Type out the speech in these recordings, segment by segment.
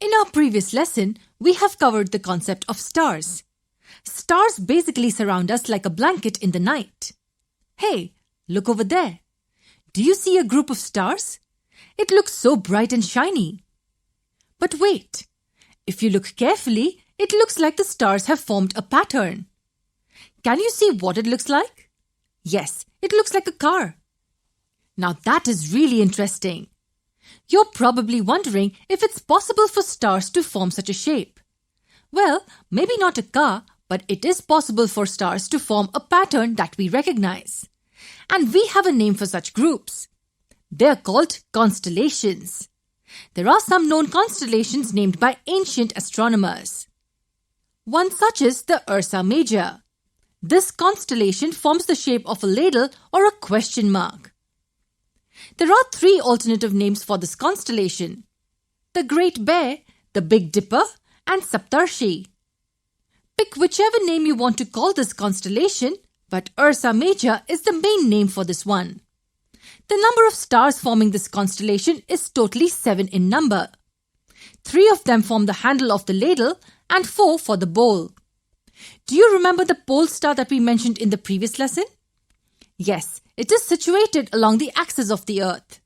In our previous lesson, we have covered the concept of stars. Stars basically surround us like a blanket in the night. Hey, look over there. Do you see a group of stars? It looks so bright and shiny. But wait, if you look carefully, it looks like the stars have formed a pattern. Can you see what it looks like? Yes, it looks like a car. Now that is really interesting. You're probably wondering if it's possible for stars to form such a shape. Well, maybe not a car, but it is possible for stars to form a pattern that we recognize. And we have a name for such groups. They're called constellations. There are some known constellations named by ancient astronomers. One such is the Ursa Major. This constellation forms the shape of a ladle or a question mark. There are three alternative names for this constellation: the Great Bear, the Big Dipper, and Saptarshi. Pick whichever name you want to call this constellation, but Ursa Major is the main name for this one. The number of stars forming this constellation is totally 7 in number. 3 of them form the handle of the ladle and 4 for the bowl. Do you remember the pole star that we mentioned in the previous lesson? Yes, it is situated along the axis of the Earth.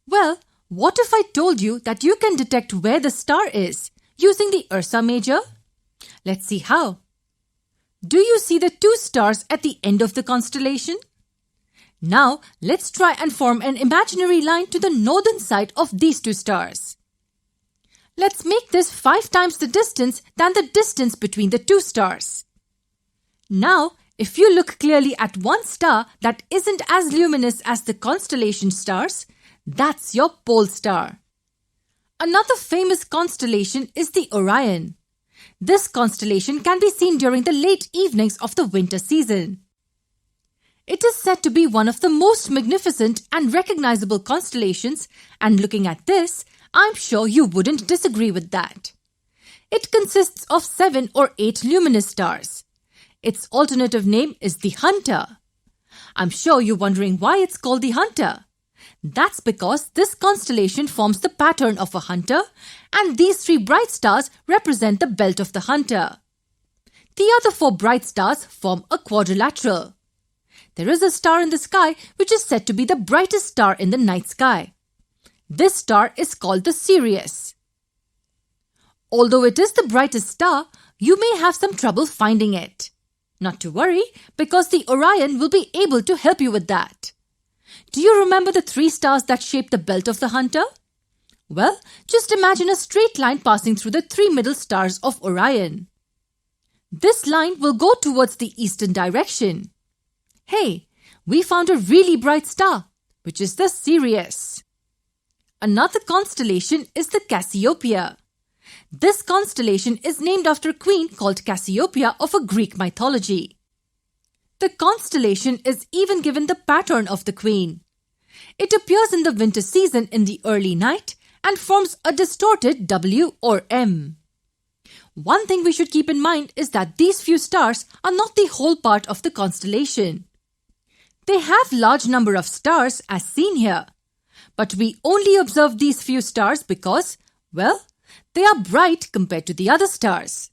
Well, what if I told you that you can detect where the star is using the Ursa Major? Let's see how. Do you see the 2 stars at the end of the constellation? Now, let's try and form an imaginary line to the northern side of these 2 stars. Let's make this 5 times the distance than the distance between the 2 stars. Now, if you look clearly at one star that isn't as luminous as the constellation stars, that's your pole star. Another famous constellation is the Orion. This constellation can be seen during the late evenings of the winter season. It is said to be one of the most magnificent and recognizable constellations, and looking at this, I'm sure you wouldn't disagree with that. It consists of 7 or 8 luminous stars. Its alternative name is the Hunter. I'm sure you're wondering why it's called the Hunter. That's because this constellation forms the pattern of a hunter, and these 3 bright stars represent the belt of the hunter. The other 4 bright stars form a quadrilateral. There is a star in the sky which is said to be the brightest star in the night sky. This star is called the Sirius. Although it is the brightest star, you may have some trouble finding it. Not to worry, because the Orion will be able to help you with that. Do you remember the 3 stars that shape the belt of the hunter? Well, just imagine a straight line passing through the 3 middle stars of Orion. This line will go towards the eastern direction. Hey, we found a really bright star, which is the Sirius. Another constellation is the Cassiopeia. This constellation is named after a queen called Cassiopeia of a Greek mythology. The constellation is even given the pattern of the queen. It appears in the winter season in the early night and forms a distorted W or M. One thing we should keep in mind is that these few stars are not the whole part of the constellation. They have large number of stars as seen here. But we only observe these few stars because, well, they are bright compared to the other stars.